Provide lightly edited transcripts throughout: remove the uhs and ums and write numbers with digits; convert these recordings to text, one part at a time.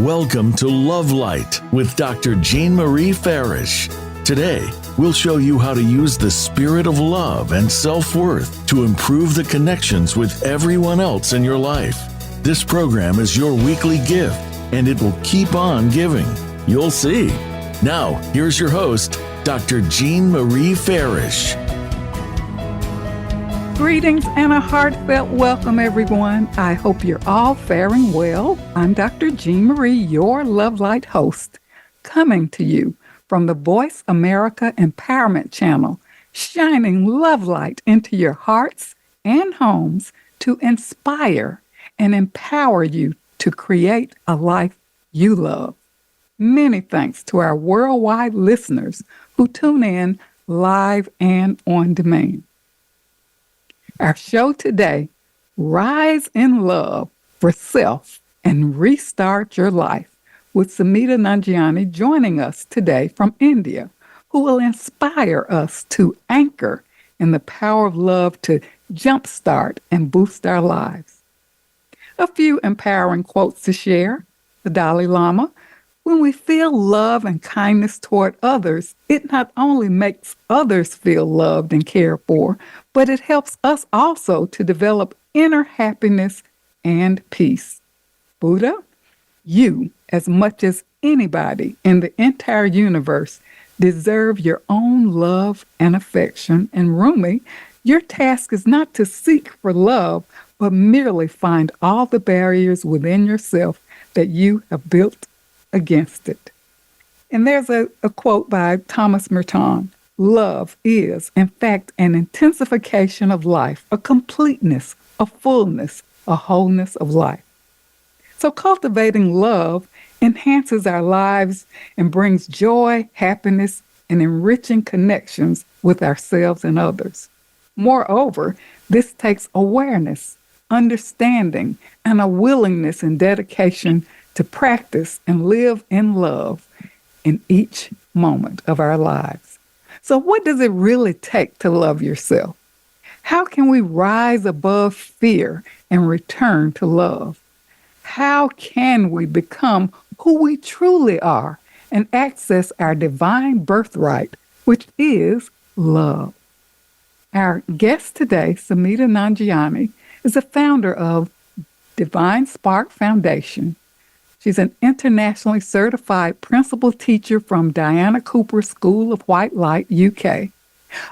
Welcome to Love Light with Dr. Jean Marie Farish. Today, we'll show you how to use the spirit of love and self-worth to improve the connections with everyone else in your life. This program is your weekly gift, and it will keep on giving. You'll see. Now, here's your host, Dr. Jean Marie Farish. Greetings and a heartfelt welcome, everyone. I hope you're all faring well. I'm Dr. Jean Marie, your Love Light host, coming to you from the Voice America Empowerment Channel, shining love light into your hearts and homes to inspire and empower you to create a life you love. Many thanks to our worldwide listeners who tune in live and on demand. Our show today, Rise in Love for Self and Restart Your Life, with Sameeta Nanjiani joining us today from India, who will inspire us to anchor in the power of love to jumpstart and boost our lives. A few empowering quotes to share. The Dalai Lama: when we feel love and kindness toward others, it not only makes others feel loved and cared for, but it helps us also to develop inner happiness and peace. Buddha: you, as much as anybody in the entire universe, deserve your own love and affection. And Rumi: your task is not to seek for love, but merely find all the barriers within yourself that you have built against it. And there's a quote by Thomas Merton: love is, in fact, an intensification of life, a completeness, a fullness, a wholeness of life. So cultivating love enhances our lives and brings joy, happiness, and enriching connections with ourselves and others. Moreover, this takes awareness, understanding, and a willingness and dedication to practice and live in love in each moment of our lives. So what does it really take to love yourself? How can we rise above fear and return to love? How can we become who we truly are and access our divine birthright, which is love? Our guest today, Sameeta Nanjiani, is the founder of Divine Spark Foundation. She's an internationally certified principal teacher from Diana Cooper School of White Light, UK,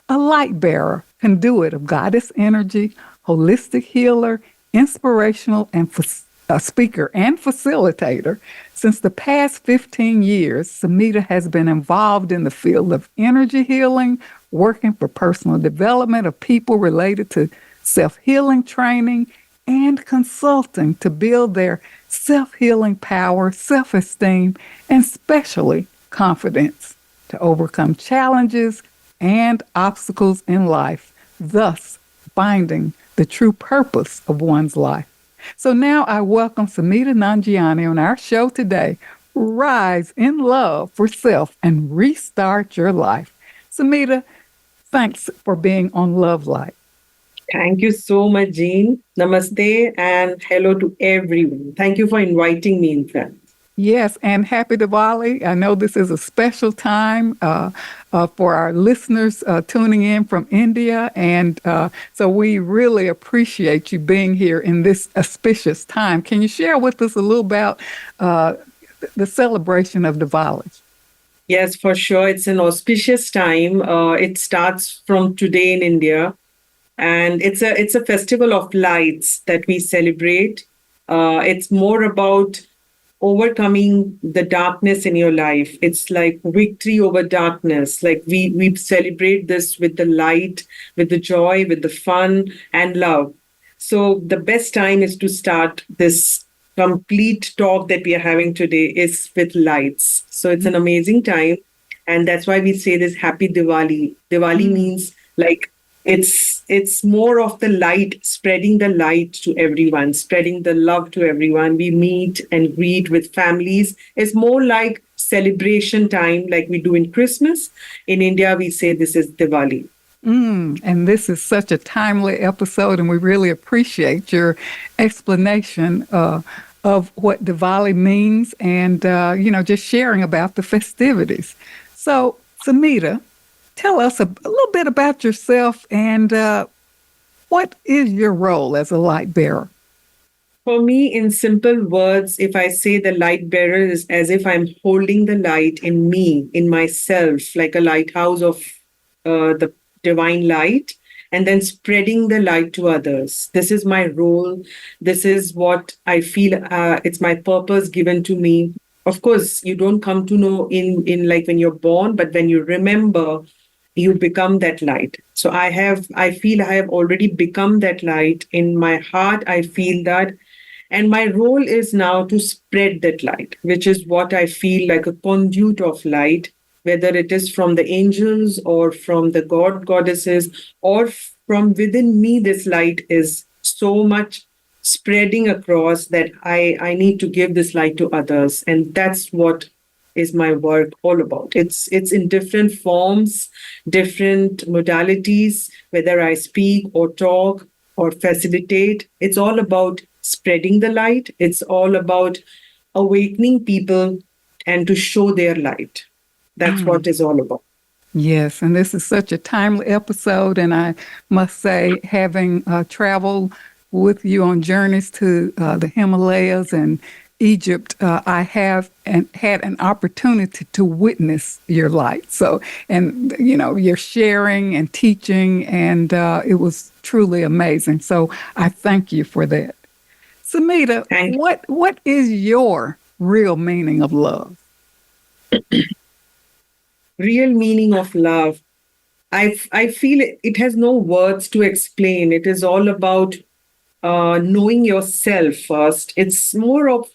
a light bearer, conduit of goddess energy, holistic healer, inspirational and speaker and facilitator. Since the past 15 years, Sameeta has been involved in the field of energy healing, working for personal development of people related to self-healing training, and consulting to build their self-healing power, self-esteem, and especially confidence to overcome challenges and obstacles in life, thus finding the true purpose of one's life. So now I welcome Sameeta Nanjiani on our show today, Rise in Love for Self and Restart Your Life. Sameeta, thanks for being on Love Light. Thank you so much, Jean. Namaste and hello to everyone. Thank you for inviting me, in fact. Yes, and happy Diwali. I know this is a special time for our listeners tuning in from India. And so we really appreciate you being here in this auspicious time. Can you share with us a little about the celebration of Diwali? Yes, for sure. It's an auspicious time. It starts from today in India. And it's a festival of lights that we celebrate. It's more about overcoming the darkness in your life. It's like victory over darkness. Like we celebrate this with the light, with the joy, with the fun and love. So the best time is to start this complete talk that we are having today is with lights. So it's an amazing time. And that's why we say this happy Diwali. Diwali means like it's more of the light, spreading the light to everyone, spreading the love to everyone. We meet and greet with families. It's more like celebration time like we do in Christmas. In India, we say this is Diwali. And this is such a timely episode, and we really appreciate your explanation of what Diwali means and, just sharing about the festivities. So, Sameeta, tell us a little bit about yourself and what is your role as a light bearer? For me, in simple words, if I say the light bearer is as if I'm holding the light in me, in myself, like a lighthouse of the divine light, and then spreading the light to others. This is my role. This is what I feel. It's my purpose given to me. Of course, you don't come to know in like when you're born, but when you remember, you become that light. So I feel I have already become that light in my heart. I feel that, and my role is now to spread that light, which is what I feel like a conduit of light, whether it is from the angels or from the goddesses or from within me. This light is so much spreading across that I need to give this light to others. And that's what is my work all about. It's in different forms, different modalities, whether I speak or talk or facilitate. It's all about spreading the light. It's all about awakening people and to show their light. That's what it's all about. Yes, and this is such a timely episode. And I must say, having traveled with you on journeys to the Himalayas and Egypt, I have had an opportunity to witness your light. So, and your sharing and teaching, and it was truly amazing. So, I thank you for that. Sameeta, Thank what is your real meaning of love? Real meaning of love. I feel it has no words to explain. It is all about knowing yourself first. It's more of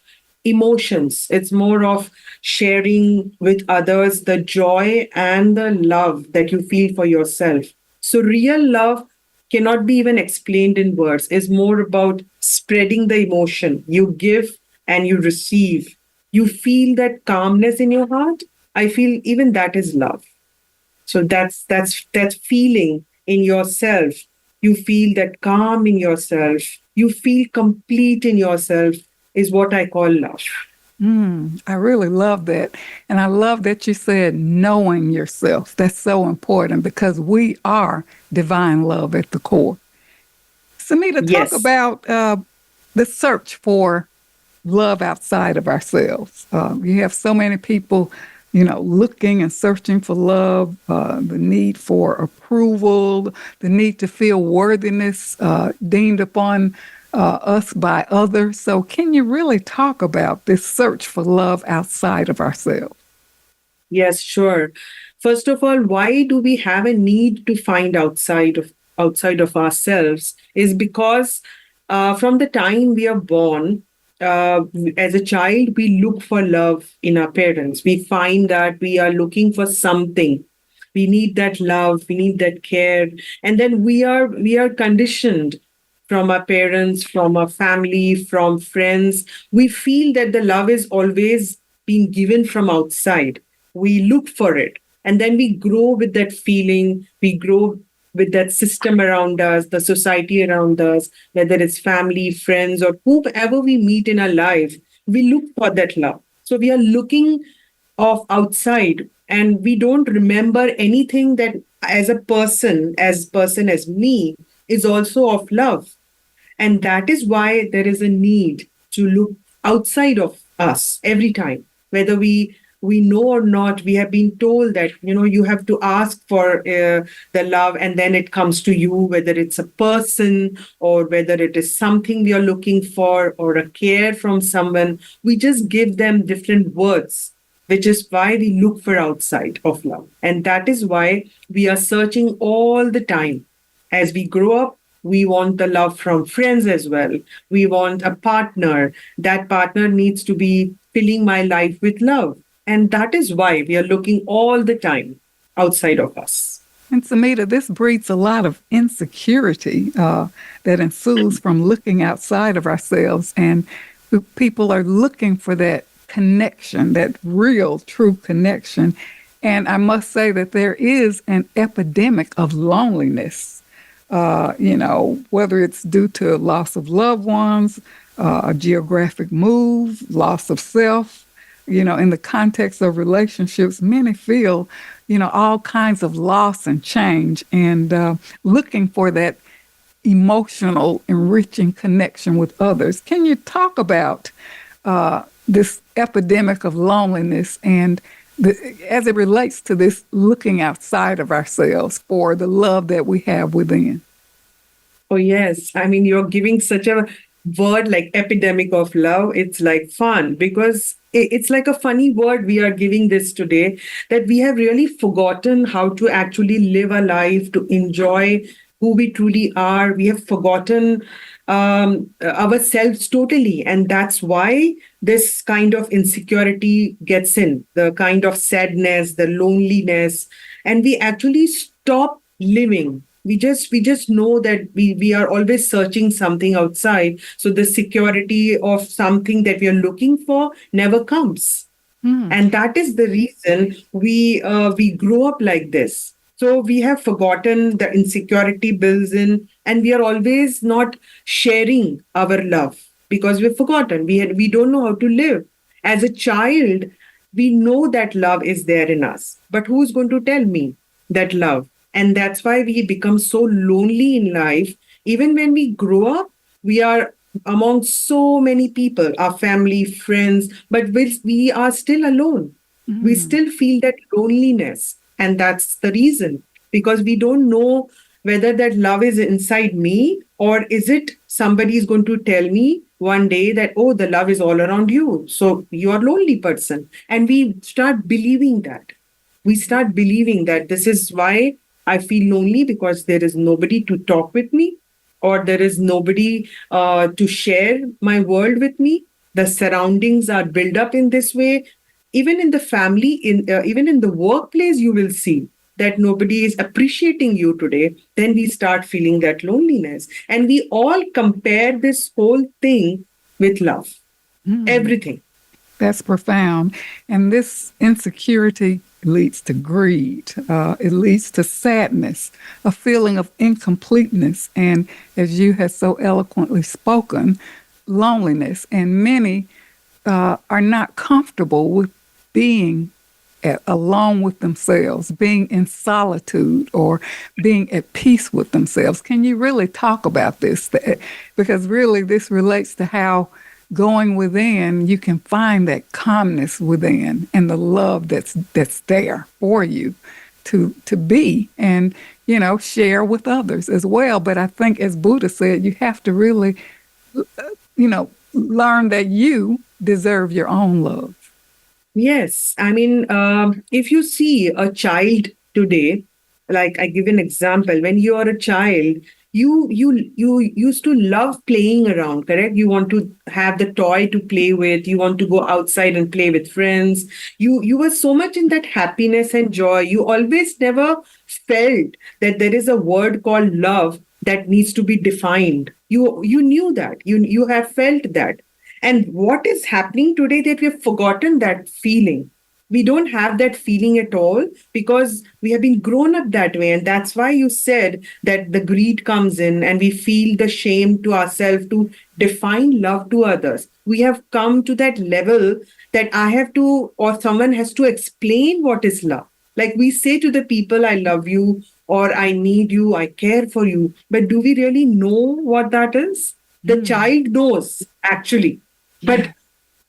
emotions. It's more of sharing with others the joy and the love that you feel for yourself. So real love cannot be even explained in words. It's more about spreading the emotion. You give and you receive. You feel that calmness in your heart. I feel even that is love. So that's that feeling in yourself. You feel that calm in yourself. You feel complete in yourself is what I call love. I really love that. And I love that you said knowing yourself. That's so important because we are divine love at the core. Sameeta, talk Yes. about the search for love outside of ourselves. You have so many people, looking and searching for love, the need for approval, the need to feel worthiness deemed upon us by others. So, can you really talk about this search for love outside of ourselves? Yes, sure. First of all, why do we have a need to find outside of ourselves? Is because from the time we are born, uh, as a child, we look for love in our parents. We find that we are looking for something. We need that love. We need that care, and then we are conditioned from our parents, from our family, from friends. We feel that the love is always being given from outside. We look for it. And then we grow with that feeling. We grow with that system around us, the society around us, whether it's family, friends, or whoever we meet in our life. We look for that love. So we are looking of outside and we don't remember anything that as person as me is also of love. And that is why there is a need to look outside of us every time, whether we know or not. We have been told that you have to ask for the love, and then it comes to you, whether it's a person or whether it is something we are looking for or a care from someone. We just give them different words, which is why we look for outside of love. And that is why we are searching all the time. As we grow up, we want the love from friends as well. We want a partner. That partner needs to be filling my life with love. And that is why we are looking all the time outside of us. And Sameeta, this breeds a lot of insecurity that ensues from looking outside of ourselves. And people are looking for that connection, that real, true connection. And I must say that there is an epidemic of loneliness, whether it's due to loss of loved ones, a geographic move, loss of self. In the context of relationships, many feel, all kinds of loss and change and looking for that emotional, enriching connection with others. Can you talk about this epidemic of loneliness and as it relates to this looking outside of ourselves for the love that we have within? Oh, yes. I mean, you're giving such a word like epidemic of love. It's like fun because it's like a funny word we are giving this today, that we have really forgotten how to actually live a life, to enjoy who we truly are. We have forgotten ourselves totally. And that's why this kind of insecurity gets in, the kind of sadness, the loneliness, and we actually stop living. We just know that we are always searching something outside, so the security of something that we are looking for never comes. Mm. And that is the reason we grow up like this. So we have forgotten, the insecurity builds in, and we are always not sharing our love because we've forgotten. We don't know how to live. As a child, we know that love is there in us, but who's going to tell me that love? And that's why we become so lonely in life. Even when we grow up, we are among so many people, our family, friends, but we are still alone. We Mm. still feel that loneliness. And that's the reason, because we don't know whether that love is inside me, or is it somebody is going to tell me one day that, oh, the love is all around you. So you are a lonely person. And we start believing that. We start believing that this is why I feel lonely, because there is nobody to talk with me, or there is nobody to share my world with me. The surroundings are built up in this way. Even in the family, even in the workplace, you will see that nobody is appreciating you today. Then we start feeling that loneliness, and we all compare this whole thing with love. Mm. Everything. That's profound. And this insecurity leads to greed. It leads to sadness, a feeling of incompleteness, and as you have so eloquently spoken, loneliness. And many are not comfortable with being alone with themselves, being in solitude or being at peace with themselves. Can you really talk about this? Because really, this relates to how going within, you can find that calmness within and the love that's there for you to be and share with others as well. But I think, as Buddha said, you have to really learn that you deserve your own love. Yes, I mean, if you see a child today, like I give an example, when you are a child, you used to love playing around, correct? You want to have the toy to play with. You want to go outside and play with friends. You were so much in that happiness and joy. You always never felt that there is a word called love that needs to be defined. You knew that. You have felt that. And what is happening today, that we have forgotten that feeling. We don't have that feeling at all because we have been grown up that way. And that's why you said that the greed comes in and we feel the shame to ourselves to define love to others. We have come to that level that I have to, or someone has to explain what is love. Like we say to the people, I love you, or I need you, I care for you. But do we really know what that is? The Mm. child knows, actually, Yeah. but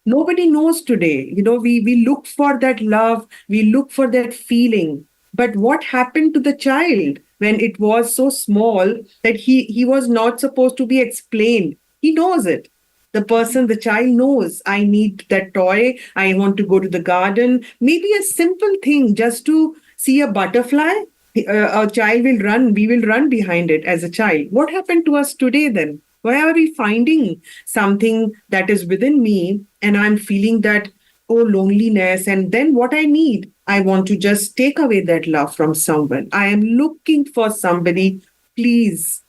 nobody knows today. We look for that love, we look for that feeling. But what happened to the child when it was so small that he was not supposed to be explained? He knows it. The child knows, I need that toy, I want to go to the garden. Maybe a simple thing, just to see a butterfly. A child will run, we will run behind it as a child. What happened to us today then? Why are we finding something that is within me and I'm feeling that, oh, loneliness? And then what I need, I want to just take away that love from someone. I am looking for somebody. Please,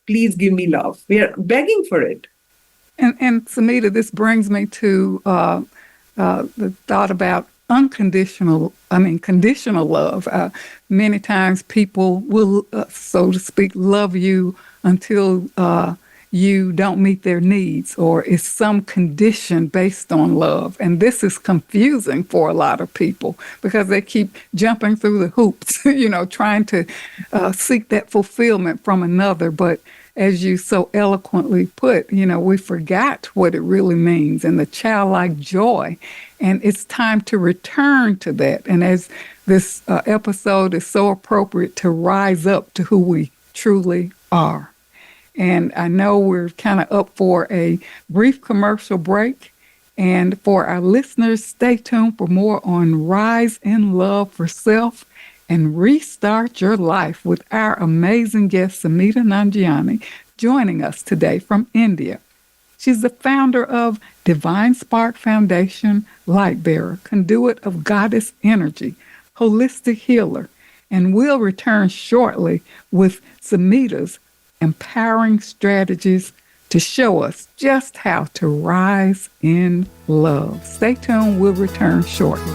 please give me love. We are begging for it. And Sameeta, this brings me to the thought about conditional love. Many times people will, so to speak, love you until you don't meet their needs or it's some condition based on love. And this is confusing for a lot of people because they keep jumping through the hoops, trying to seek that fulfillment from another. But as you so eloquently put, we forgot what it really means and the childlike joy. And it's time to return to that. And as this episode is so appropriate to rise up to who we truly are. And I know we're kind of up for a brief commercial break. And for our listeners, stay tuned for more on Rise in Love for Self and Restart Your Life with our amazing guest, Sameeta Nanjiani, joining us today from India. She's the founder of Divine Spark Foundation, Light Bearer, Conduit of Goddess Energy, Holistic Healer, and we'll return shortly with Sameeta's empowering strategies to show us just how to rise in love. Stay tuned, we'll return shortly.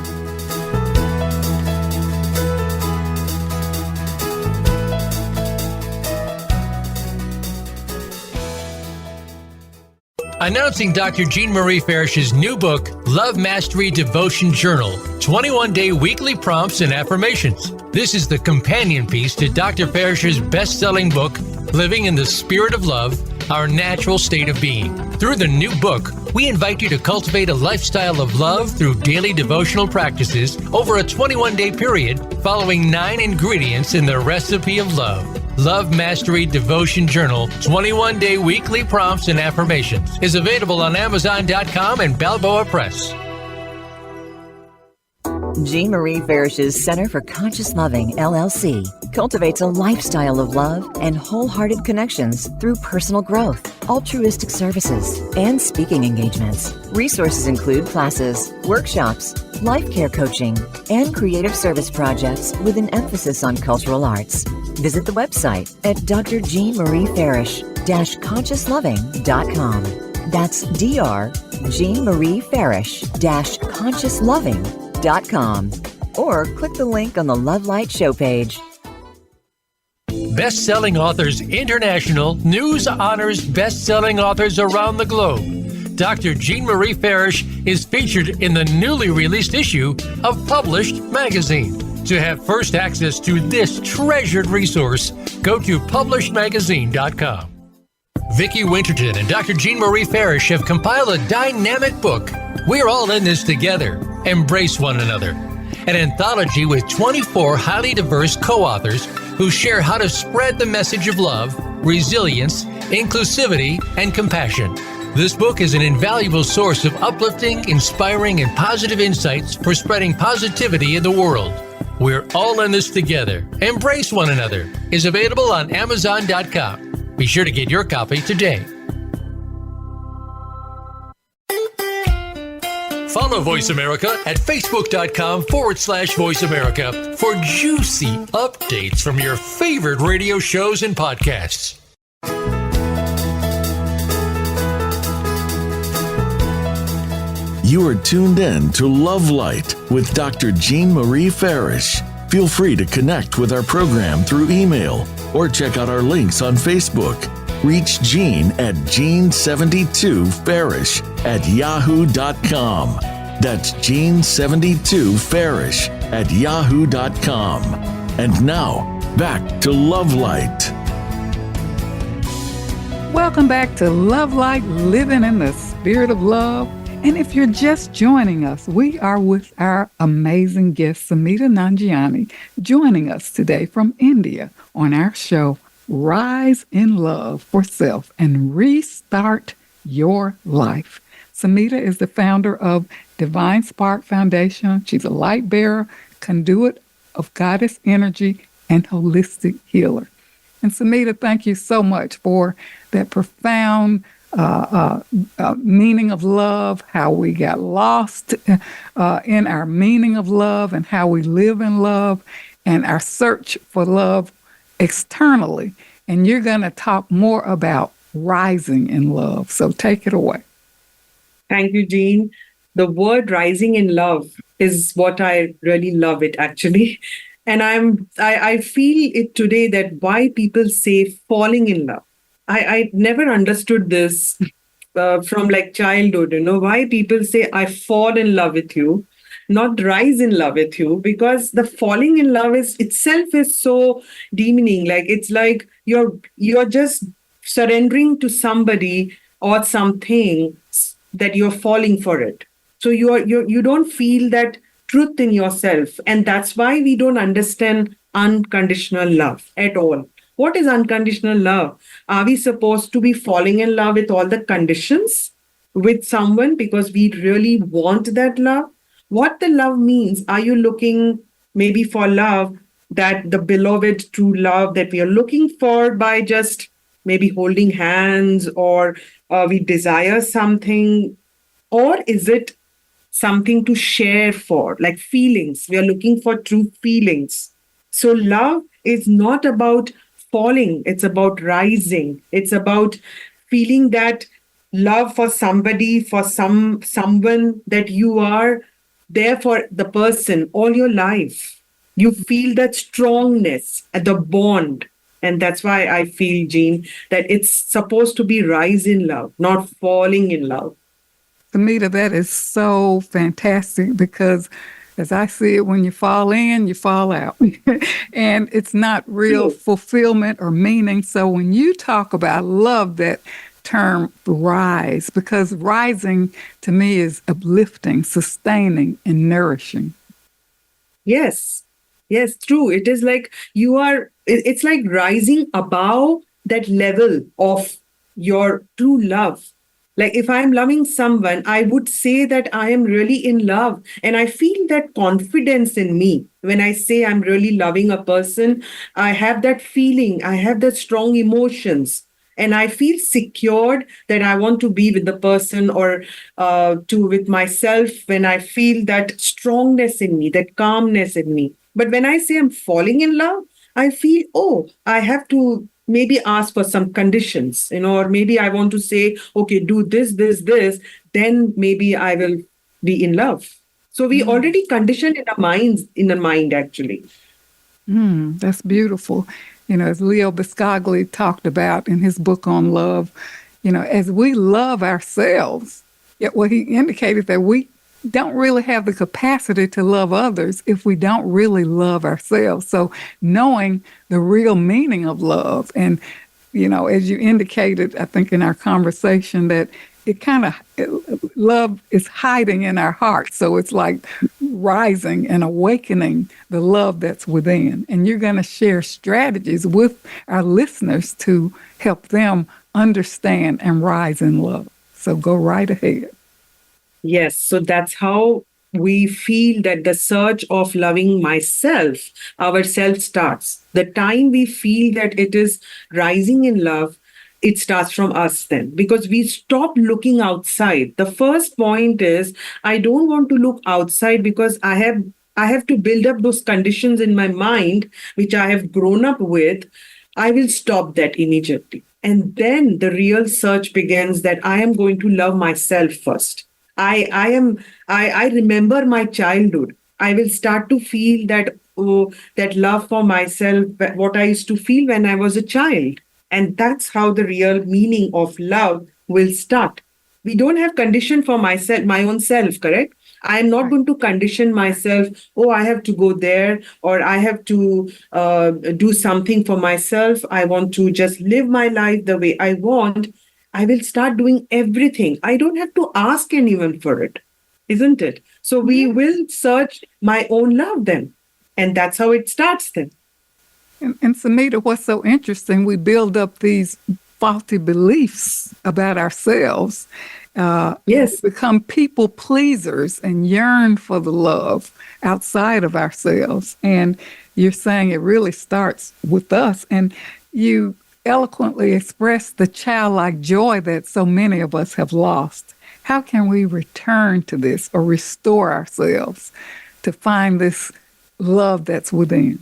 Announcing Dr. Jean Marie Farish's new book, Love Mastery Devotion Journal, 21-day weekly prompts and affirmations. This is the companion piece to Dr. Farish's best-selling book, Living in the Spirit of Love, Our Natural State of Being. Through the new book, we invite you to cultivate a lifestyle of love through daily devotional practices over a 21-day period, following 9 ingredients in the recipe of love. Love Mastery Devotion Journal, 21-day weekly prompts and affirmations is available on Amazon.com and Balboa Press. Jean Marie Farish's Center for Conscious Loving, LLC, cultivates a lifestyle of love and wholehearted connections through personal growth, altruistic services, and speaking engagements. Resources include classes, workshops, life care coaching, and creative service projects with an emphasis on cultural arts. Visit the website at drjeanmariefarish-consciousloving.com. That's drjeanmariefarish-consciousloving.com, or click the link on the Love Light show page. Best-selling authors international, news honors best-selling authors around the globe. Dr. Jean Marie Farish is featured in the newly released issue of Published Magazine. To have first access to this treasured resource, go to publishedmagazine.com. Vicki Winterton and Dr. Jean Marie Farish have compiled a dynamic book, We're All in This Together, Embrace One Another, an anthology with 24 highly diverse co-authors who share how to spread the message of love, resilience, inclusivity, and compassion. This book is an invaluable source of uplifting, inspiring, and positive insights for spreading positivity in the world. We're All in This Together, Embrace One Another is available on Amazon.com. Be sure to get your copy today. Follow Voice America at Facebook.com/Voice America for juicy updates from your favorite radio shows and podcasts. You are tuned in to Love Light with Dr. Jean Marie Farish. Feel free to connect with our program through email or check out our links on Facebook. Reach Jean at Jean72Farish@yahoo.com. That's Jean72Farish@yahoo.com. And now, back to Love Light. Welcome back to Love Light, Living in the Spirit of Love. And if you're just joining us, we are with our amazing guest, Sameeta Nanjiani, joining us today from India on our show, Rise in Love for Self and Restart Your Life. Sameeta is the founder of Divine Spark Foundation. She's a light bearer, conduit of goddess energy, and holistic healer. And Sameeta, thank you so much for that profound meaning of love, how we got lost in our meaning of love and how we live in love and our search for love externally. And you're going to talk more about rising in love. So take it away. Thank you, Jean. The word rising in love is what I really love it, actually. And I feel it today that why people say falling in love. I never understood this from like childhood, why people say I fall in love with you, not rise in love with you, because the falling in love is itself is so demeaning. Like it's like you're just surrendering to somebody or something that you're falling for it. So you don't feel that truth in yourself, and that's why we don't understand unconditional love at all. What is unconditional love? Are we supposed to be falling in love with all the conditions with someone because we really want that love? What the love means? Are you looking maybe for love, that the beloved true love that we are looking for by just maybe holding hands, or we desire something? Or is it something to share for, like feelings? We are looking for true feelings. So love is not about falling, it's about rising. It's about feeling that love for somebody, for someone, that you are there for the person all your life. You feel that strongness at the bond. And that's why I feel, Jean, that it's supposed to be rise in love, not falling in love. Samita, that is so fantastic because as I see it, when you fall in, you fall out. And it's not real True. fulfillment or meaning. So when you talk about, I love that term rise, because rising to me is uplifting, sustaining, and nourishing. Yes, yes, true. It is like it's like rising above that level of your true love. Like if I'm loving someone, I would say that I am really in love. And I feel that confidence in me. When I say I'm really loving a person, I have that feeling, I have that strong emotions. And I feel secured that I want to be with the person, or to with myself, when I feel that strongness in me, that calmness in me. But when I say I'm falling in love, I feel, oh, I have to maybe ask for some conditions, or maybe I want to say, okay, do this, then maybe I will be in love. So we already conditioned in our mind actually. That's beautiful. As Leo Biscagli talked about in his book on love, as we love ourselves, yet he indicated that we don't really have the capacity to love others if we don't really love ourselves. So knowing the real meaning of love, and as you indicated, I think in our conversation, that it kind of, love is hiding in our hearts. So it's like rising and awakening the love that's within. And you're going to share strategies with our listeners to help them understand and rise in love. So go right ahead. Yes, so that's how we feel that the search of loving myself, ourself, starts. The time we feel that it is rising in love, it starts from us then, because we stop looking outside. The first point is, I don't want to look outside because I have to build up those conditions in my mind which I have grown up with. I will stop that immediately. And then the real search begins, that I am going to love myself first. I remember my childhood. I will start to feel that, oh, that love for myself, what I used to feel when I was a child. And that's how the real meaning of love will start. We don't have condition for myself, my own self, correct? I am not Right. going to condition myself, oh, I have to go there, or I have to do something for myself. I want to just live my life the way I want. I will start doing everything. I don't have to ask anyone for it, isn't it? So we Yeah. will search my own love then. And that's how it starts then. And Samita, what's so interesting, we build up these faulty beliefs about ourselves. We Yes. become people pleasers and yearn for the love outside of ourselves. And you're saying it really starts with us. And you eloquently express the childlike joy that so many of us have lost. How can we return to this or restore ourselves to find this love that's within?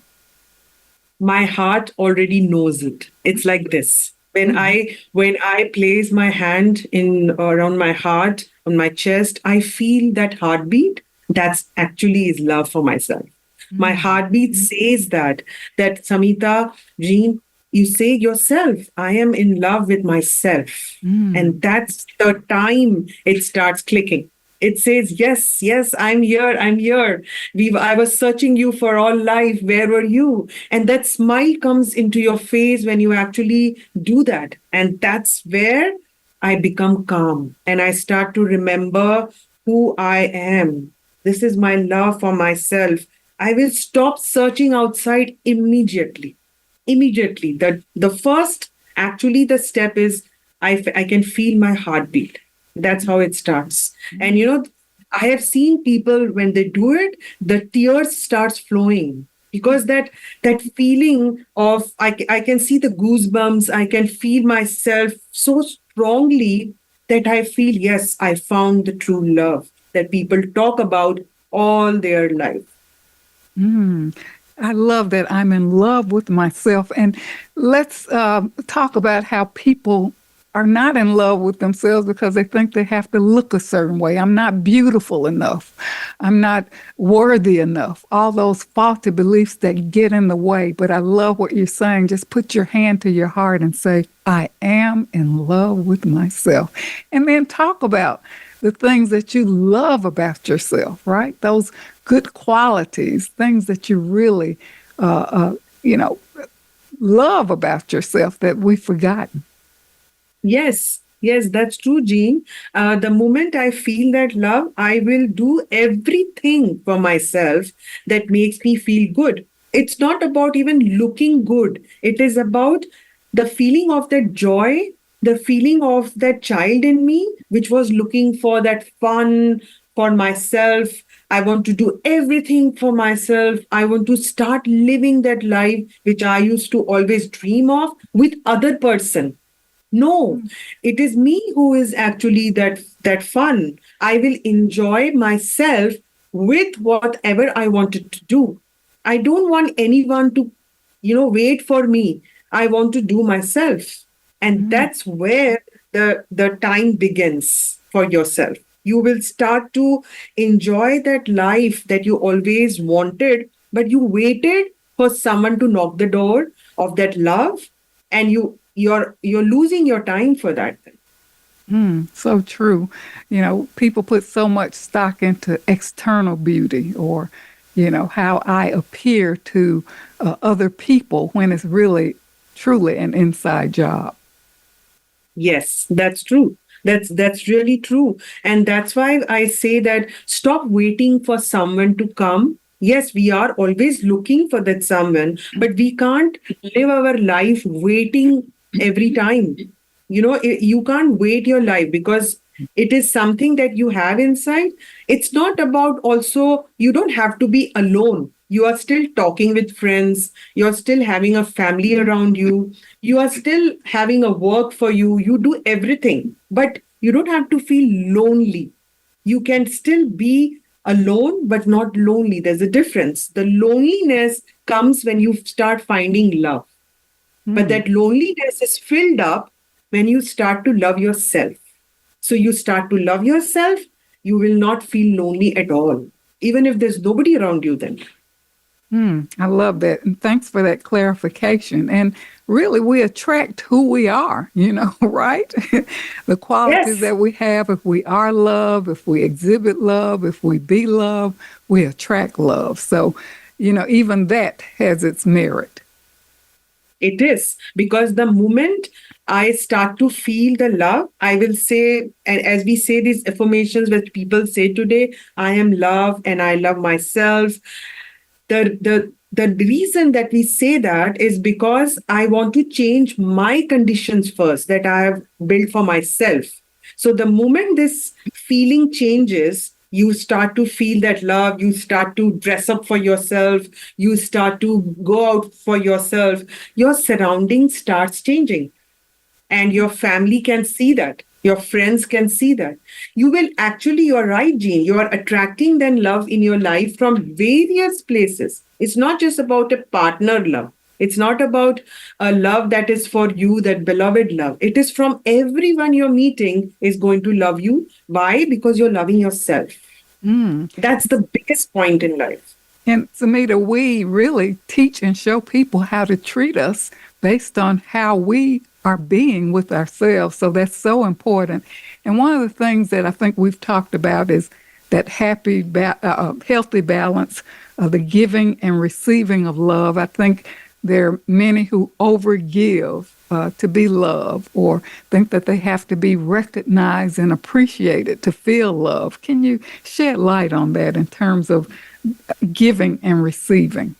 My heart already knows it. It's like this. When I place my hand in around my heart, on my chest, I feel that heartbeat. That's actually is love for myself. My heartbeat says that Samita, Jean, You say yourself, I am in love with myself. Mm. And that's the time it starts clicking. It says, yes, yes, I'm here, I'm here. I was searching you for all life. Where were you? And that smile comes into your face when you actually do that. And that's where I become calm and I start to remember who I am. This is my love for myself. I will stop searching outside immediately. Immediately. The first, actually, the step is I can feel my heartbeat. That's how it starts. And I have seen people when they do it, the tears starts flowing because that feeling of I can see the goosebumps. I can feel myself so strongly that I feel, yes, I found the true love that people talk about all their life. Mm. I love that I'm in love with myself. And let's talk about how people are not in love with themselves because they think they have to look a certain way. I'm not beautiful enough. I'm not worthy enough. All those faulty beliefs that get in the way. But I love what you're saying. Just put your hand to your heart and say, I am in love with myself. And then talk about the things that you love about yourself, right? Those good qualities, things that you really, you know, love about yourself that we've forgotten. Yes, yes, that's true, Jean. The moment I feel that love, I will do everything for myself that makes me feel good. It's not about even looking good, it is about the feeling of that joy, the feeling of that child in me, which was looking for that fun for myself. I want to do everything for myself. I want to start living that life which I used to always dream of with other person. No, it is me who is actually that fun. I will enjoy myself with whatever I wanted to do. I don't want anyone to, wait for me. I want to do myself. And Mm, that's where the time begins for yourself. You will start to enjoy that life that you always wanted, but you waited for someone to knock the door of that love, and you're losing your time for that. so true. People put so much stock into external beauty or, how I appear to other people when it's really, truly an inside job. Yes, that's true. That's really true. And that's why I say that stop waiting for someone to come. Yes, we are always looking for that someone, but we can't live our life waiting every time. You can't wait your life because it is something that you have inside. It's not about, also you don't have to be alone. You are still talking with friends, you're still having a family around you, you are still having a work for you, you do everything, but you don't have to feel lonely. You can still be alone but not lonely. There's a difference. The loneliness comes when you start finding love, but Mm. that loneliness is filled up when you start to love yourself. So you start to love yourself, you will not feel lonely at all, even if there's nobody around you then. I love that. And thanks for that clarification. And really, we attract who we are, right? The qualities Yes, that we have, if we are love, if we exhibit love, if we be love, we attract love. So, even that has its merit. it is. Because the moment I start to feel the love, I will say, and as we say these affirmations that people say today, I am love and I love myself. The reason that we say that is because I want to change my conditions first that I have built for myself. So the moment this feeling changes, you start to feel that love, you start to dress up for yourself, you start to go out for yourself, your surroundings starts changing, and your family can see that, your friends can see that. You will actually, you're right, Jean, you are attracting then love in your life from various places. It's not just about a partner love, it's not about a love that is for you, that beloved love. It is from everyone you're meeting is going to love you. Why? Because you're loving yourself. Mm. That's the biggest point in life. And Samita, we really teach and show people how to treat us based on how we are being with ourselves. So that's so important. And one of the things that I think we've talked about is that healthy balance of the giving and receiving of love. I think there are many who overgive to be loved, or think that they have to be recognized and appreciated to feel love. Can you shed light on that in terms of giving and receiving?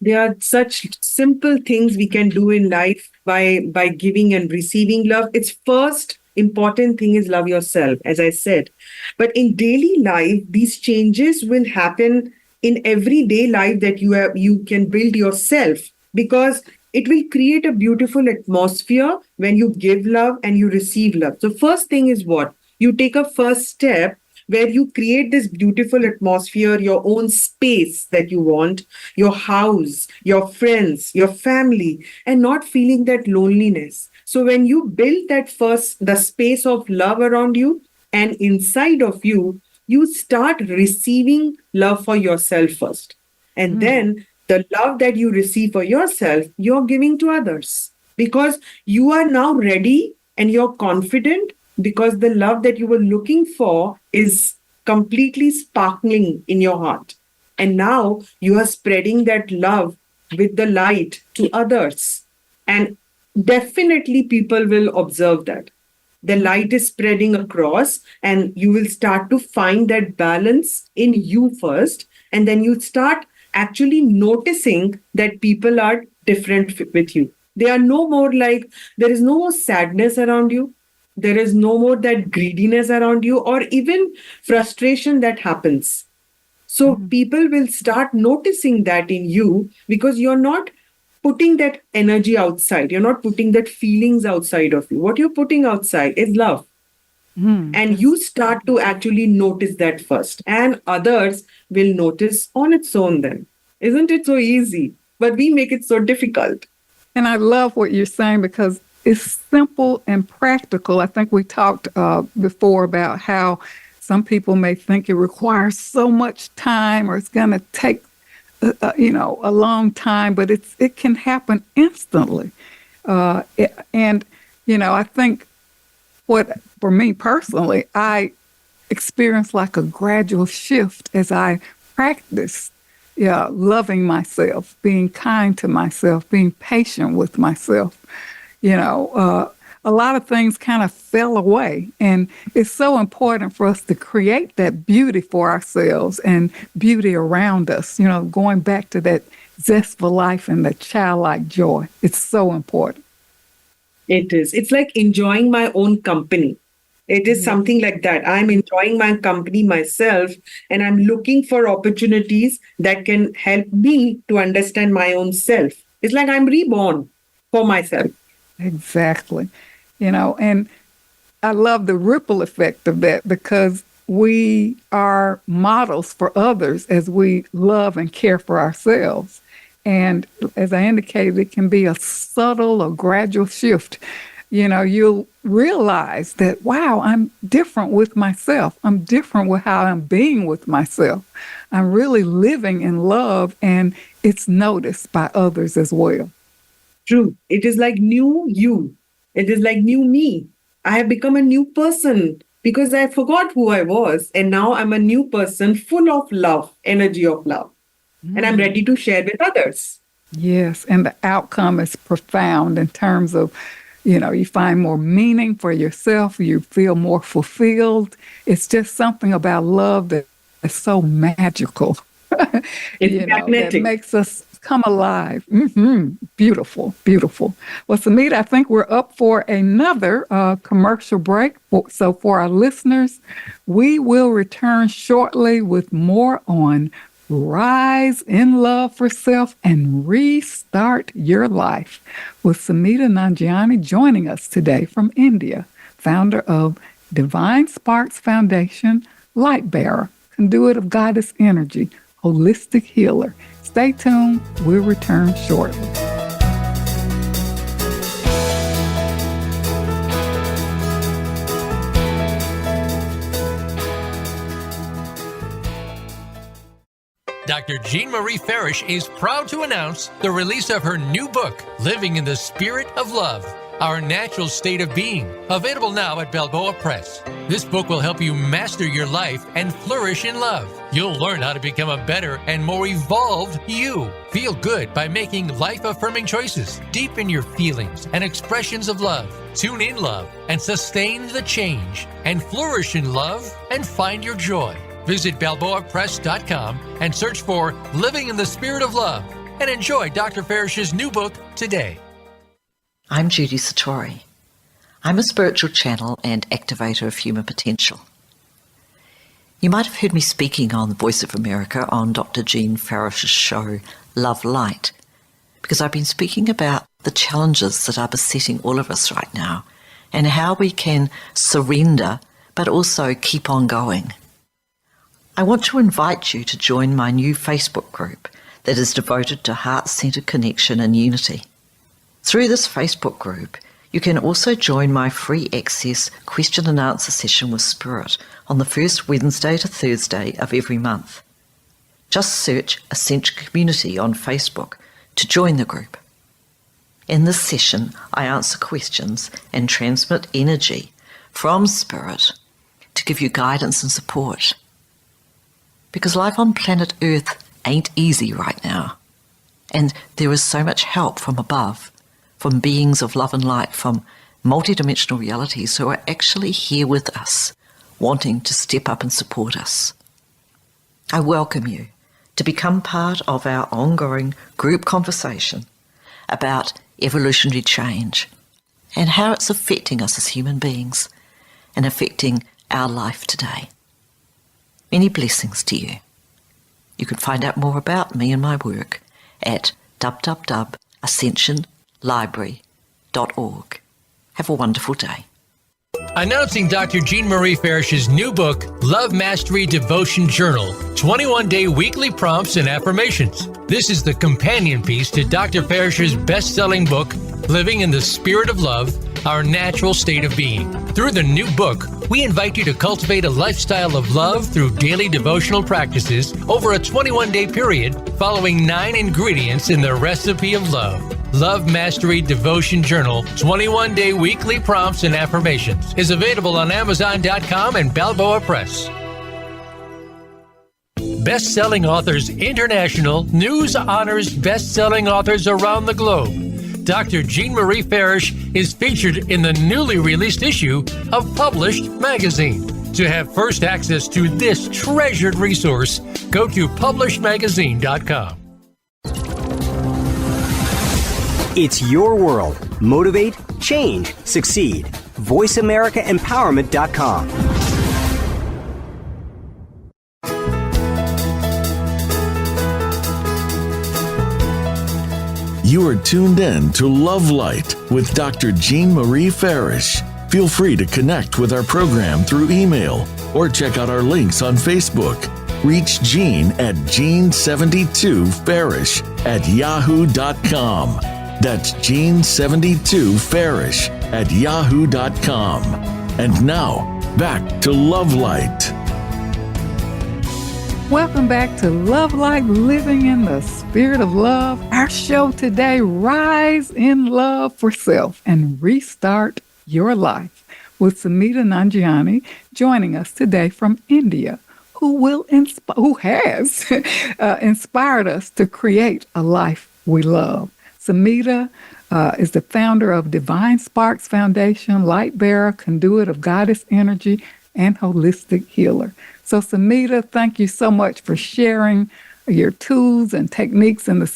There are such simple things we can do in life by giving and receiving love. Its first important thing is love yourself, as I said. But in daily life, these changes will happen in everyday life that you can build yourself, because it will create a beautiful atmosphere when you give love and you receive love. So first thing is what? You take a first step where you create this beautiful atmosphere, your own space that you want, your house, your friends, your family, and not feeling that loneliness. So when you build the space of love around you and inside of you, you start receiving love for yourself first. And then the love that you receive for yourself, you're giving to others, because you are now ready and you're confident, because the love that you were looking for is completely sparkling in your heart. And now you are spreading that love with the light to others. And definitely people will observe that. The light is spreading across, and you will start to find that balance in you first. And then you start actually noticing that people are different with you. They are no more like, there is no more sadness around you. There is no more that greediness around you, or even frustration that happens. So people will start noticing that in you, because you're not putting that energy outside. You're not putting that feelings outside of you. What you're putting outside is love. And you start to actually notice that first, and others will notice on its own then. Isn't it so easy? But we make it so difficult. And I love what you're saying, because it's simple and practical. I think we talked before about how some people may think it requires so much time, or it's going to take, a long time, but it can happen instantly. And I think for me personally, I experienced like a gradual shift as I practiced loving myself, being kind to myself, being patient with myself. A lot of things kind of fell away. And it's so important for us to create that beauty for ourselves and beauty around us, going back to that zest for life and that childlike joy. It's so important. It is. It's like enjoying my own company. It is something like that. I'm enjoying my company myself, and I'm looking for opportunities that can help me to understand my own self. It's like I'm reborn for myself. Exactly. And I love the ripple effect of that, because we are models for others as we love and care for ourselves. And as I indicated, it can be a subtle or gradual shift. You'll realize that, wow, I'm different with myself. I'm different with how I'm being with myself. I'm really living in love, and it's noticed by others as well. True. It is like new you. It is like new me. I have become a new person because I forgot who I was. And now I'm a new person full of love, energy of love. And I'm ready to share with others. Yes. And the outcome is profound in terms of, you find more meaning for yourself. You feel more fulfilled. It's just something about love that is so magical. It's magnetic. That makes us come alive. Beautiful, beautiful. Well, Sameeta, I think we're up for another commercial break. So for our listeners, we will return shortly with more on Rise in Love for Self and Restart Your Life, with Sameeta Nanjiani joining us today from India, founder of Divine Sparks Foundation, Light Bearer, Conduit of Goddess Energy, Holistic Healer. Stay tuned. We'll return shortly. Dr. Jean Marie Farish is proud to announce the release of her new book, Living in the Spirit of Love, Our Natural State of Being, available now at Balboa Press. This book will help you master your life and flourish in love. You'll learn how to become a better and more evolved you. Feel good by making life-affirming choices. Deepen your feelings and expressions of love. Tune in love and sustain the change. And flourish in love and find your joy. Visit BalboaPress.com and search for Living in the Spirit of Love and enjoy Dr. Farish's new book today. I'm Judy Satori. I'm a spiritual channel and activator of human potential. You might have heard me speaking on the Voice of America on Dr. Jean Farish's show, Love Light, because I've been speaking about the challenges that are besetting all of us right now and how we can surrender but also keep on going. I want to invite you to join my new Facebook group that is devoted to heart-centered connection and unity. Through this Facebook group, you can also join my free access question and answer session with Spirit on the first Wednesday to Thursday of every month. Just search Ascension Community on Facebook to join the group. In this session, I answer questions and transmit energy from Spirit to give you guidance and support. Because life on planet Earth ain't easy right now. And there is so much help from above, from beings of love and light, from multidimensional realities who are actually here with us, wanting to step up and support us. I welcome you to become part of our ongoing group conversation about evolutionary change and how it's affecting us as human beings and affecting our life today. Many blessings to you. You can find out more about me and my work at www.ascensionlibrary.org. Have a wonderful day. Announcing Dr. Jean Marie Farish's new book, Love Mastery Devotion Journal, 21-day weekly prompts and affirmations. This is the companion piece to Dr. Farish's best-selling book, Living in the Spirit of Love, Our Natural State of Being. Through the new book, we invite you to cultivate a lifestyle of love through daily devotional practices over a 21-day period, following 9 ingredients in the recipe of love. Love Mastery Devotion Journal, 21-day weekly prompts and affirmations is available on Amazon.com and Balboa Press. Best-selling Authors International news honors best-selling authors around the globe. Dr. Jean Marie Farish is featured in the newly released issue of Published magazine. To have first access to this treasured resource, go to publishedmagazine.com. It's your world. Motivate, change, succeed. VoiceAmericaEmpowerment.com. You are tuned in to Love Light with Dr. Jean Marie Farish. Feel free to connect with our program through email or check out our links on Facebook. Reach Jean at Jean72Farish@yahoo.com. That's Jean72Farish@yahoo.com. And now, back to Love Light. Welcome back to Love Light, Living in the Spirit of Love. Our show today, Rise in Love for Self and Restart Your Life, with Sameeta Nanjiani joining us today from India, who has inspired us to create a life we love. Sameeta is the founder of Divine Sparks Foundation, light bearer, conduit of goddess energy, and holistic healer. So Sameeta, thank you so much for sharing your tools and techniques in the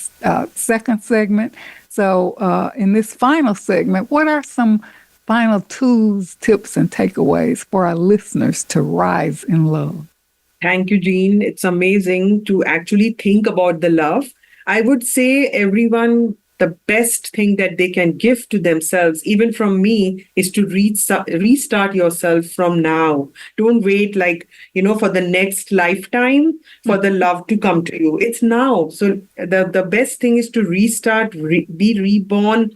second segment. So in this final segment, what are some final tools, tips, and takeaways for our listeners to rise in love? Thank you, Jean. It's amazing to actually think about the love. I would say everyone, the best thing that they can give to themselves, even from me, is to restart yourself from now. Don't wait for the next lifetime for the love to come to you. It's now. So the best thing is to restart, be reborn.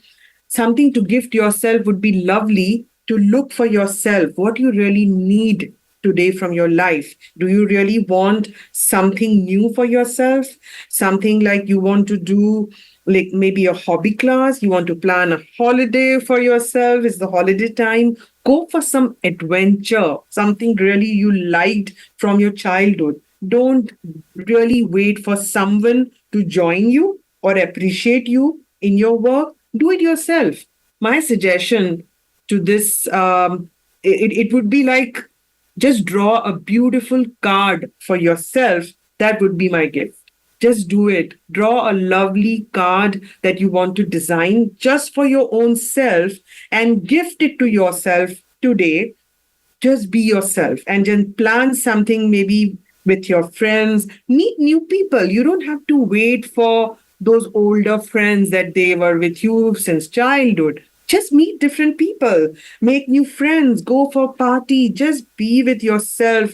Something to gift yourself would be lovely, to look for yourself, what you really need today from your life? Do you really want something new for yourself? Something like you want to do, like maybe a hobby class, you want to plan a holiday for yourself, it's the holiday time. Go for some adventure, something really you liked from your childhood. Don't really wait for someone to join you or appreciate you in your work. Do it yourself. My suggestion to this, it would be like just draw a beautiful card for yourself. That would be my gift. Just do it. Draw a lovely card that you want to design just for your own self and gift it to yourself today. Just be yourself and then plan something maybe with your friends. Meet new people. You don't have to wait for those older friends that they were with you since childhood. Just meet different people, make new friends, go for a party, just be with yourself.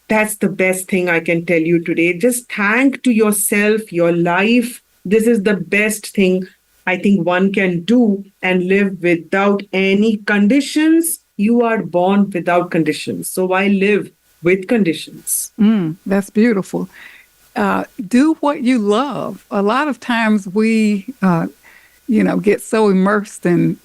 That's the best thing I can tell you today. Just thank to yourself, your life. This is the best thing I think one can do and live without any conditions. You are born without conditions. So why live with conditions? That's beautiful. Do what you love. A lot of times we, get so immersed in,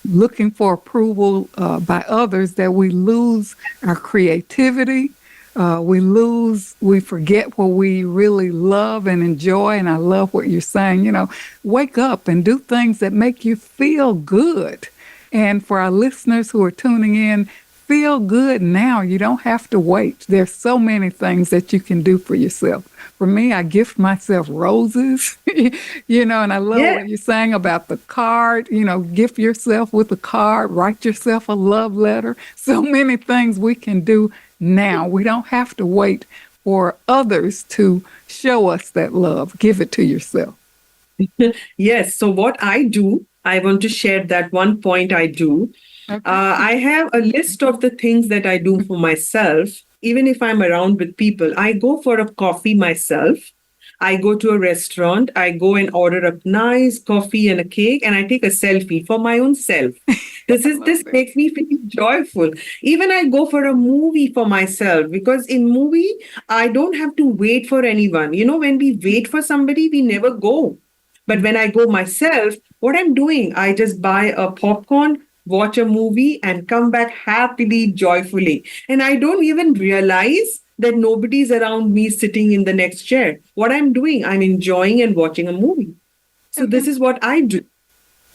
looking for approval by others that we lose our creativity. We forget what we really love and enjoy. And I love what you're saying, wake up and do things that make you feel good. And for our listeners who are tuning in, feel good now. You don't have to wait. There's so many things that you can do for yourself. For me, I gift myself roses, and I love what you're saying about the card, gift yourself with a card, write yourself a love letter. So many things we can do now. We don't have to wait for others to show us that love. Give it to yourself. Yes. So what I do, I want to share that one point I do. Okay. I have a list of the things that I do for myself. Even if I'm around with people, I go for a coffee myself. I go to a restaurant. I go and order a nice coffee and a cake, and I take a selfie for my own self. This makes me feel joyful. Even I go for a movie for myself, because in movie I don't have to wait for anyone. When we wait for somebody, we never go. But when I go myself, what I'm doing, I just buy a popcorn, watch a movie, and come back happily, joyfully. And I don't even realize that nobody's around me sitting in the next chair. What I'm doing, I'm enjoying and watching a movie. So this is what I do.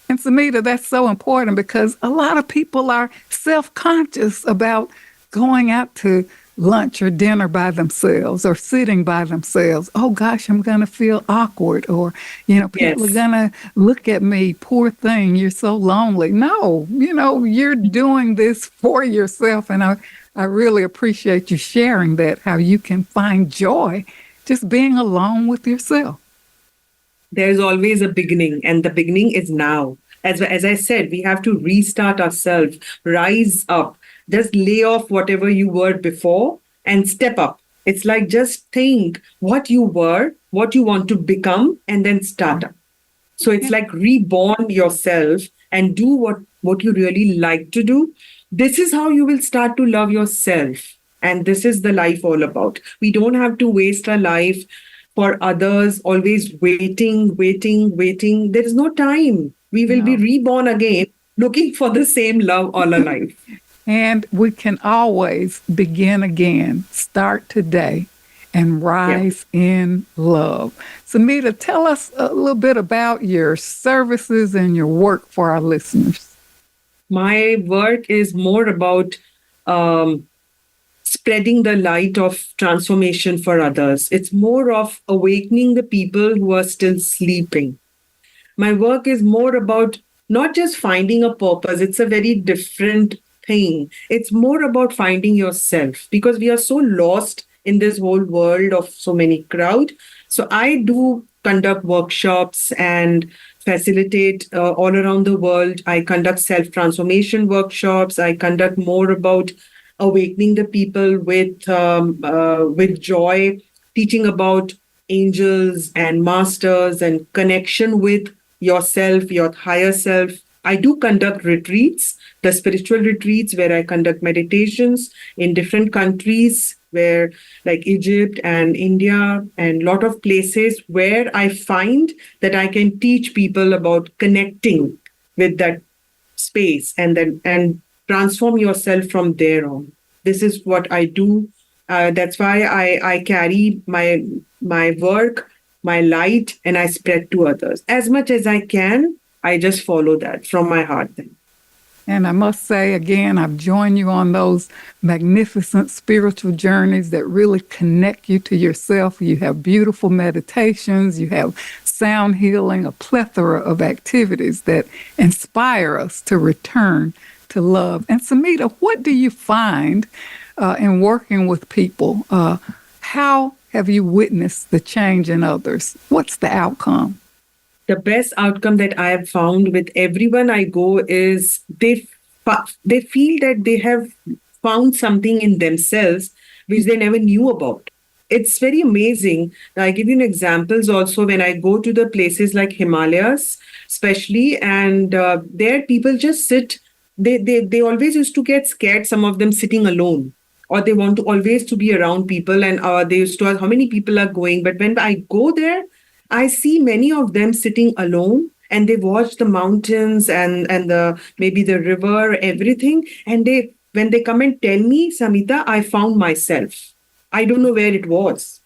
And Sameeta, that's so important because a lot of people are self-conscious about going out to lunch or dinner by themselves or sitting by themselves. Oh gosh, I'm going to feel awkward, or, people are going to look at me, poor thing, you're so lonely. No, you're doing this for yourself. And I really appreciate you sharing that, how you can find joy just being alone with yourself. There's always a beginning, and the beginning is now. As I said, we have to restart ourselves, rise up. Just lay off whatever you were before and step up. It's like just think what you were, what you want to become, and then start up. So it's like reborn yourself and do what you really like to do. This is how you will start to love yourself. And this is the life all about. We don't have to waste our life for others, always waiting. There is no time. We will be reborn again, looking for the same love all our life. And we can always begin again, start today, and rise in love. Sameeta, tell us a little bit about your services and your work for our listeners. My work is more about spreading the light of transformation for others. It's more of awakening the people who are still sleeping. My work is more about not just finding a purpose. It's a very different thing. It's more about finding yourself, because we are so lost in this whole world of so many crowd. So I do conduct workshops and facilitate all around the world. I conduct self-transformation workshops. I conduct more about awakening the people with joy, teaching about angels and masters and connection with yourself, your higher self. I do conduct retreats, the spiritual retreats where I conduct meditations in different countries where like Egypt and India and a lot of places where I find that I can teach people about connecting with that space and transform yourself from there on. This is what I do. That's why I carry my work, my light, and I spread to others as much as I can. I just follow that from my heart. Then. And I must say again, I've joined you on those magnificent spiritual journeys that really connect you to yourself. You have beautiful meditations, you have sound healing, a plethora of activities that inspire us to return to love. And Sameeta, what do you find in working with people? How have you witnessed the change in others? What's the outcome? The best outcome that I have found with everyone I go is they feel that they have found something in themselves which they never knew about. It's very amazing. I give you an examples also when I go to the places like Himalayas, especially, and there people just sit. They always used to get scared. Some of them sitting alone, or they want to always to be around people, and they used to ask how many people are going. But when I go there, I see many of them sitting alone and they watch the mountains and the maybe the river, everything. And when they come and tell me, Sameeta, I found myself. I don't know where it was.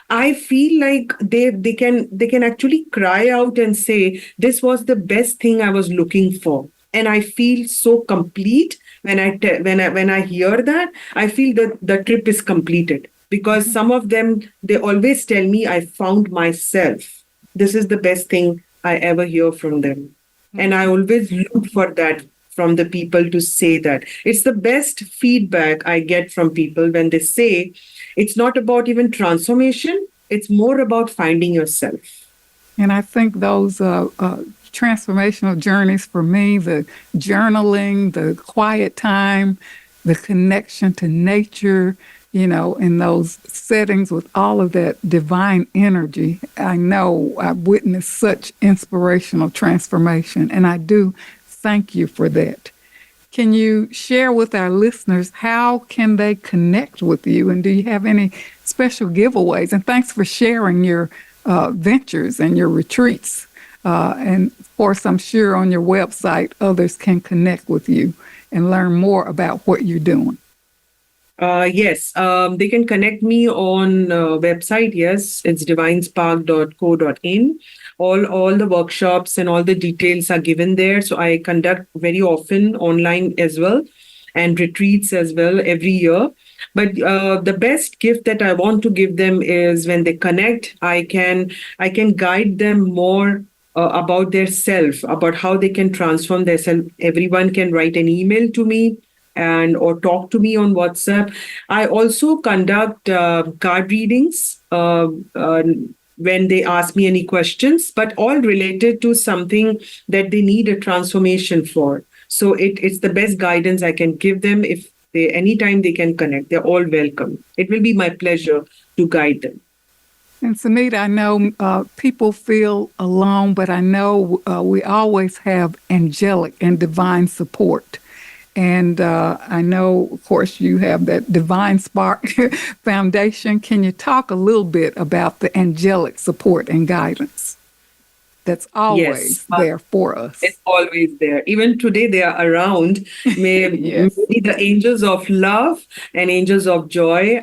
I feel like they can actually cry out and say, this was the best thing I was looking for. And I feel so complete when I hear that. I feel that the trip is completed because some of them, they always tell me I found myself. This is the best thing I ever hear from them. And I always look for that from the people to say that. It's the best feedback I get from people when they say it's not about even transformation, it's more about finding yourself. And I think those transformational journeys for me, the journaling, the quiet time, the connection to nature, in those settings with all of that divine energy, I know I've witnessed such inspirational transformation, and I do thank you for that. Can you share with our listeners how can they connect with you, and do you have any special giveaways? And thanks for sharing your ventures and your retreats. And of course, I'm sure on your website, others can connect with you and learn more about what you're doing. Yes, they can connect me on website. Yes, it's divinespark.co.in. All the workshops and all the details are given there. So I conduct very often online as well and retreats as well every year. But the best gift that I want to give them is when they connect, I can guide them more about their self, about how they can transform their self. Everyone can write an email to me and or talk to me on WhatsApp. I also conduct card readings when they ask me any questions, but all related to something that they need a transformation for. So it's the best guidance I can give them. If they anytime they can connect, they're all welcome. It will be my pleasure to guide them. And Sameeta, I know people feel alone, but I know we always have angelic and divine support. And I know, of course, you have that Divine Spark Foundation. Can you talk a little bit about the angelic support and guidance that's always there for us? It's always there. Even today, they are around. Maybe the angels of love and angels of joy.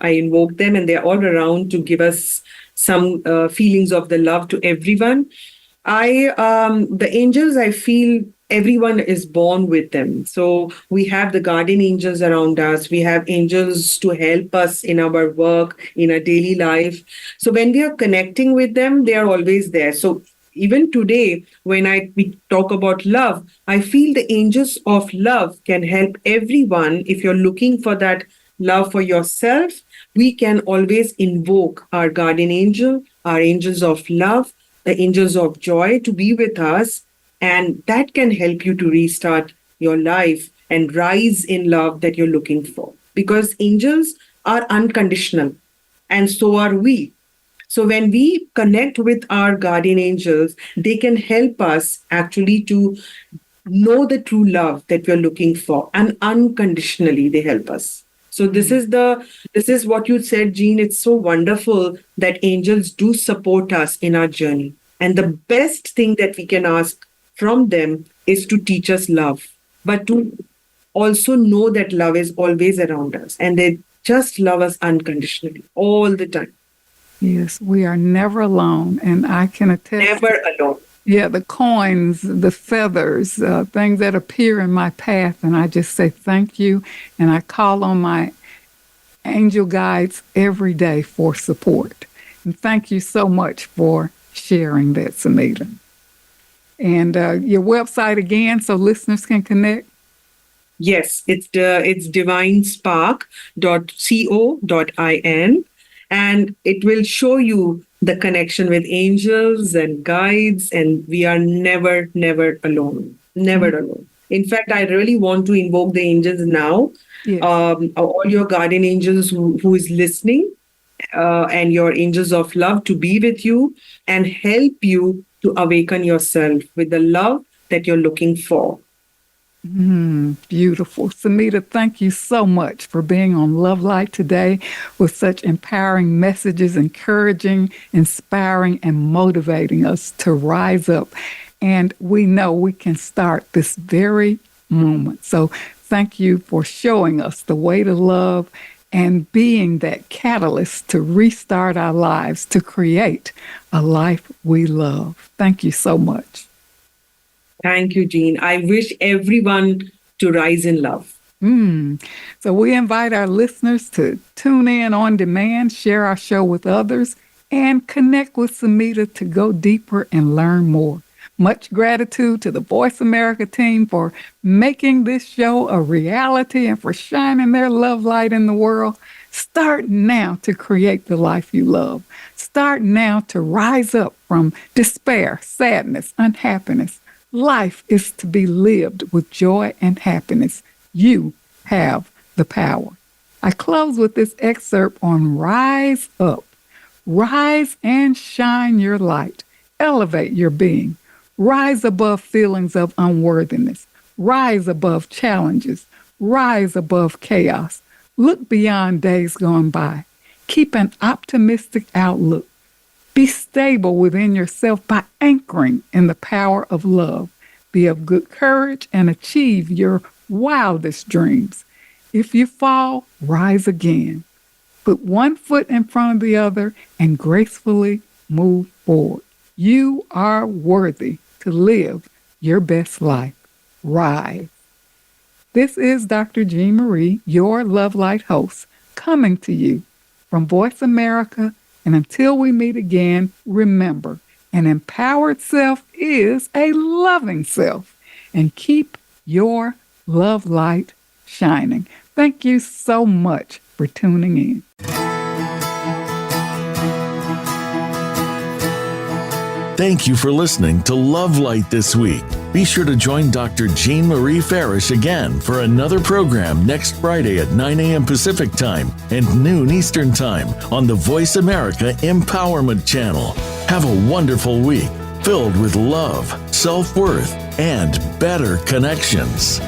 I invoke them, and they're all around to give us some feelings of the love to everyone. The angels, I feel everyone is born with them. So we have the guardian angels around us. We have angels to help us in our work, in our daily life. So when we are connecting with them, they are always there. So even today, when we talk about love, I feel the angels of love can help everyone. If you're looking for that love for yourself, we can always invoke our guardian angel, our angels of love, the angels of joy to be with us. And that can help you to restart your life and rise in love that you're looking for. Because angels are unconditional, and so are we. So when we connect with our guardian angels, they can help us actually to know the true love that we're looking for, and unconditionally they help us. So this is what you said, Jean. It's so wonderful that angels do support us in our journey. And the best thing that we can ask from them is to teach us love, but to also know that love is always around us and they just love us unconditionally all the time. Yes, we are never alone. And I can attest. Never alone. Yeah, the coins, the feathers, things that appear in my path. And I just say thank you. And I call on my angel guides every day for support. And thank you so much for sharing that, Sameeta. And your website again, so listeners can connect? Yes, it's divinespark.co.in, and it will show you the connection with angels and guides, and we are never, never alone. Never alone. In fact, I really want to invoke the angels now. Yes. All your guardian angels who is listening, and your angels of love to be with you and help you to awaken yourself with the love that you're looking for. Beautiful. Sameeta, thank you so much for being on Love Light today with such empowering messages, encouraging, inspiring, and motivating us to rise up. And we know we can start this very moment. So thank you for showing us the way to love and being that catalyst to restart our lives, to create a life we love. Thank you so much. Thank you, Jean. I wish everyone to rise in love. So we invite our listeners to tune in on demand, share our show with others, and connect with Sameeta to go deeper and learn more. Much gratitude to the Voice America team for making this show a reality and for shining their love light in the world. Start now to create the life you love. Start now to rise up from despair, sadness, unhappiness. Life is to be lived with joy and happiness. You have the power. I close with this excerpt on Rise Up. Rise and shine your light. Elevate your being. Rise above feelings of unworthiness. Rise above challenges. Rise above chaos. Look beyond days gone by. Keep an optimistic outlook. Be stable within yourself by anchoring in the power of love. Be of good courage and achieve your wildest dreams. If you fall, rise again. Put one foot in front of the other and gracefully move forward. You are worthy to live your best life. Rise. This is Dr. Jean Marie, your Love Light host, coming to you from Voice America. And until we meet again, remember, an empowered self is a loving self. And keep your love light shining. Thank you so much for tuning in. Thank you for listening to Love Light this week. Be sure to join Dr. Jean Marie Farish again for another program next Friday at 9 a.m. Pacific Time and noon Eastern Time on the Voice America Empowerment Channel. Have a wonderful week filled with love, self-worth, and better connections.